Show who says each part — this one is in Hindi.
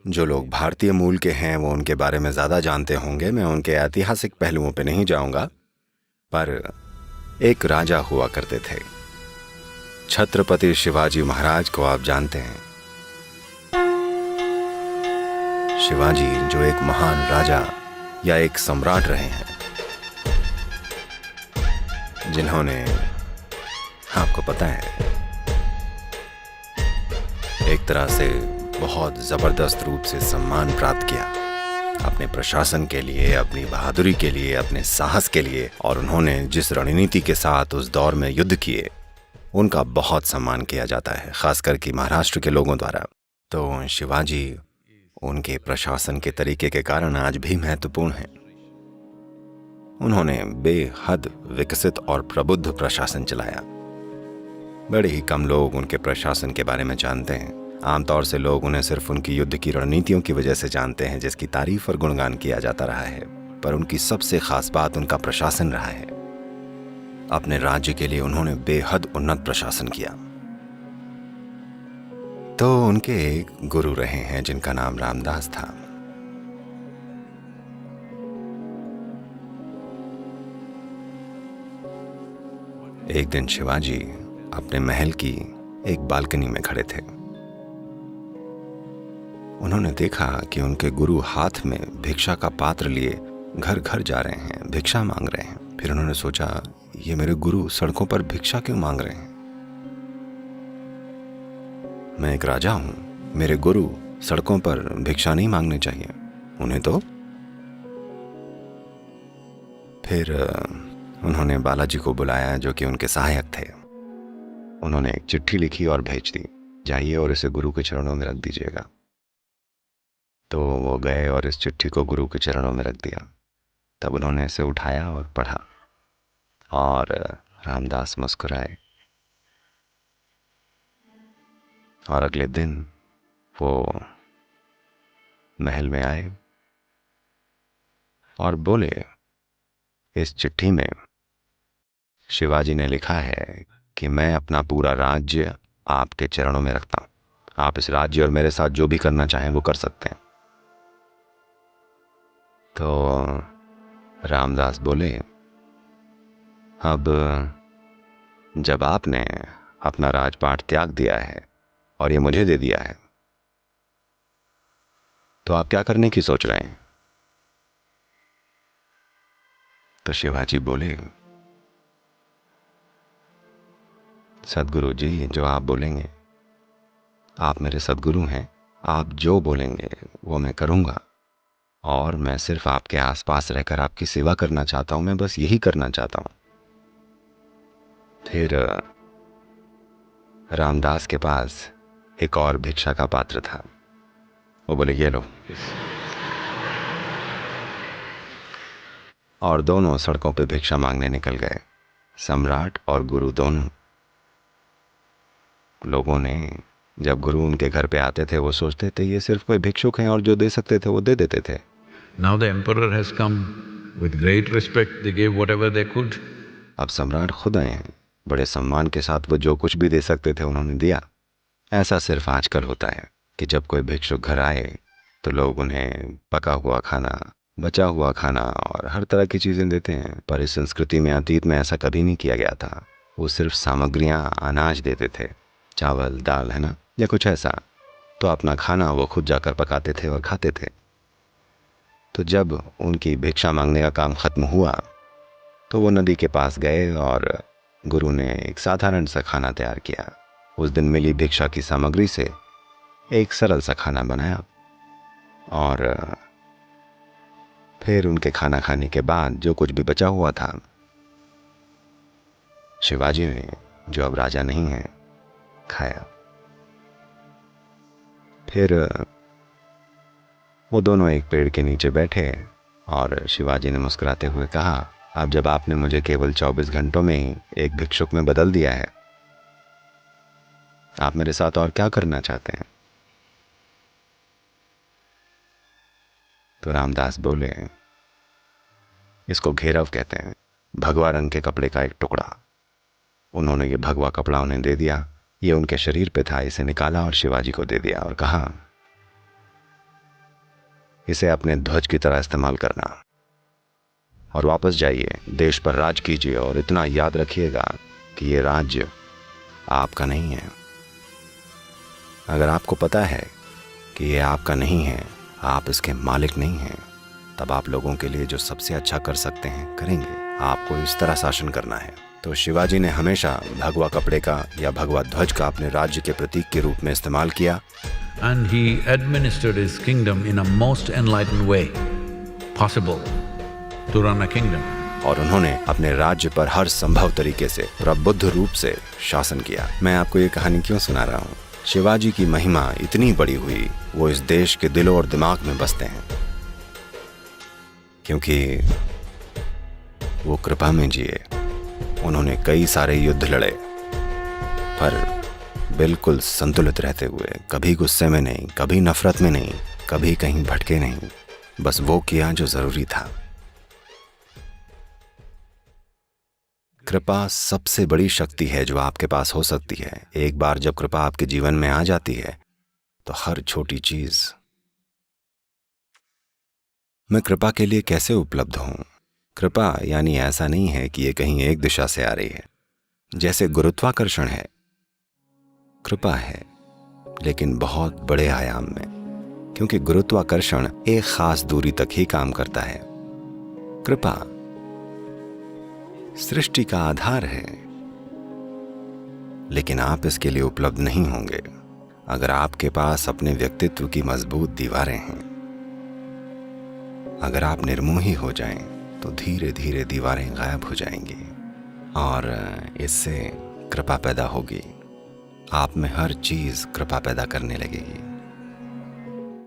Speaker 1: जो लोग भारतीय मूल के हैं वो उनके बारे में ज़्यादा जानते होंगे। मैं उनके ऐतिहासिक पहलुओं पे नहीं जाऊंगा, पर एक राजा हुआ करते थे, छत्रपति शिवाजी महाराज को आप जानते हैं। शिवाजी जो एक महान राजा या एक सम्राट रहे हैं, जिन्होंने, आपको पता है, एक तरह से बहुत जबरदस्त रूप से सम्मान प्राप्त किया अपने प्रशासन के लिए, अपनी बहादुरी के लिए, अपने साहस के लिए। और उन्होंने जिस रणनीति के साथ उस दौर में युद्ध किए, उनका बहुत सम्मान किया जाता है, खासकर कि महाराष्ट्र के लोगों द्वारा। तो शिवाजी उनके प्रशासन के तरीके के कारण आज भी महत्वपूर्ण हैं। उन्होंने बेहद विकसित और प्रबुद्ध प्रशासन चलाया। बड़े ही कम लोग उनके प्रशासन के बारे में जानते हैं। आमतौर से लोग उन्हें सिर्फ उनकी युद्ध की रणनीतियों की वजह से जानते हैं, जिसकी तारीफ और गुणगान किया जाता रहा है। पर उनकी सबसे खास बात उनका प्रशासन रहा है। अपने राज्य के लिए उन्होंने बेहद उन्नत प्रशासन किया। तो उनके एक गुरु रहे हैं जिनका नाम रामदास था। एक दिन शिवाजी अपने महल की एक बालकनी में खड़े थे। उन्होंने देखा कि उनके गुरु हाथ में भिक्षा का पात्र लिए घर घर जा रहे हैं, भिक्षा मांग रहे हैं। फिर उन्होंने सोचा, ये मेरे गुरु सड़कों पर भिक्षा क्यों मांग रहे हैं? मैं एक राजा हूं, मेरे गुरु सड़कों पर भिक्षा नहीं मांगने चाहिए उन्हें तो। फिर उन्होंने बालाजी को बुलाया, जो कि उनके सहायक थे। उन्होंने एक चिट्ठी लिखी और भेज दी, जाइए और इसे गुरु के चरणों में रख दीजिएगा। तो वो गए और इस चिट्ठी को गुरु के चरणों में रख दिया। तब उन्होंने इसे उठाया और पढ़ा, और रामदास मुस्कुराए। और अगले दिन वो महल में आए और बोले, इस चिट्ठी में शिवाजी ने लिखा है कि मैं अपना पूरा राज्य आपके चरणों में रखता हूं। आप इस राज्य और मेरे साथ जो भी करना चाहें वो कर सकते हैं। तो रामदास बोले, अब जब आपने अपना राजपाट त्याग दिया है और ये मुझे दे दिया है, तो आप क्या करने की सोच रहे हैं? तो शिवाजी बोले, सदगुरु जी, जो आप बोलेंगे, आप मेरे सदगुरु हैं, आप जो बोलेंगे वो मैं करूँगा। और मैं सिर्फ आपके आसपास रहकर आपकी सेवा करना चाहता हूँ, मैं बस यही करना चाहता हूँ। फिर रामदास के पास एक और भिक्षा का पात्र था। वो बोले, ये लो। और दोनों सड़कों पे भिक्षा मांगने निकल गए, सम्राट और गुरु दोनों। लोगों ने, जब गुरु उनके घर पे आते थे, वो सोचते थे ये सिर्फ कोई भिक्षुक हैं और जो दे सकते थे वो दे देते थे।
Speaker 2: Now the emperor has come with great respect, they gave whatever they could.
Speaker 1: अब सम्राट खुद आए हैं, बड़े सम्मान के साथ वो जो कुछ भी दे सकते थे उन्होंने दिया। ऐसा सिर्फ आजकल होता है कि जब कोई भिक्षुक घर आए तो लोग उन्हें पका हुआ खाना, बचा हुआ खाना और हर तरह की चीज़ें देते हैं। पर इस संस्कृति में अतीत में ऐसा कभी नहीं किया गया था। वो सिर्फ सामग्रियाँ, अनाज देते थे, चावल दाल, है ना, या कुछ ऐसा। तो अपना खाना वो खुद जाकर पकाते थे और खाते थे। तो जब उनकी भिक्षा मांगने का काम ख़त्म हुआ तो वो नदी के पास गए और गुरु ने एक साधारण सा खाना तैयार किया। उस दिन मिली भिक्षा की सामग्री से एक सरल सा खाना बनाया। और फिर उनके खाना खाने के बाद जो कुछ भी बचा हुआ था, शिवाजी ने, जो अब राजा नहीं है, खाया। फिर वो दोनों एक पेड़ के नीचे बैठे और शिवाजी ने मुस्कुराते हुए कहा, अब जब आपने मुझे केवल 24 घंटों में ही एक भिक्षुक में बदल दिया है, आप मेरे साथ और क्या करना चाहते हैं? तो रामदास बोले, इसको घेरव कहते हैं, भगवा रंग के कपड़े का एक टुकड़ा। उन्होंने ये भगवा कपड़ा उन्हें दे दिया। ये उनके शरीर पे था, इसे निकाला और शिवाजी को दे दिया और कहा, इसे अपने ध्वज की तरह इस्तेमाल करना। और वापस जाइए, देश पर राज कीजिए और इतना याद रखिएगा कि ये राज्य आपका नहीं है। अगर आपको पता है कि ये आपका नहीं है, आप इसके मालिक नहीं हैं, तब आप लोगों के लिए जो सबसे अच्छा कर सकते हैं करेंगे। आपको इस तरह शासन करना है। तो शिवाजी ने हमेशा भगवा कपड़े का या भगवा ध्वज का अपने राज्य के प्रतीक के रूप में इस्तेमाल किया।
Speaker 2: And he administered his kingdom in a most enlightened way possible to run a kingdom.
Speaker 1: और उन्होंने अपने राज्य पर हर संभव तरीके से प्रबुद्ध रूप से शासन किया। मैं आपको ये कहानी क्यों सुना रहा हूँ? शिवाजी की महिमा इतनी बड़ी हुई, वो इस देश के दिलों और दिमाग में बसते हैं, क्योंकि वो कृपा में जिए। उन्होंने कई सारे युद्ध लड़े, पर बिल्कुल संतुलित रहते हुए, कभी गुस्से में नहीं, कभी नफरत में नहीं, कभी कहीं भटके नहीं। बस वो किया जो जरूरी था। कृपा सबसे बड़ी शक्ति है जो आपके पास हो सकती है। एक बार जब कृपा आपके जीवन में आ जाती है तो हर छोटी चीज। मैं कृपा के लिए कैसे उपलब्ध हूं? कृपा यानी ऐसा नहीं है कि ये कहीं एक दिशा से आ रही है। जैसे गुरुत्वाकर्षण है, कृपा है, लेकिन बहुत बड़े आयाम में, क्योंकि गुरुत्वाकर्षण एक खास दूरी तक ही काम करता है। कृपा सृष्टि का आधार है, लेकिन आप इसके लिए उपलब्ध नहीं होंगे अगर आपके पास अपने व्यक्तित्व की मजबूत दीवारें हैं। अगर आप निर्मोही हो जाएं तो धीरे धीरे दीवारें गायब हो जाएंगी और इससे कृपा पैदा होगी। आप में हर चीज कृपा पैदा करने लगेगी।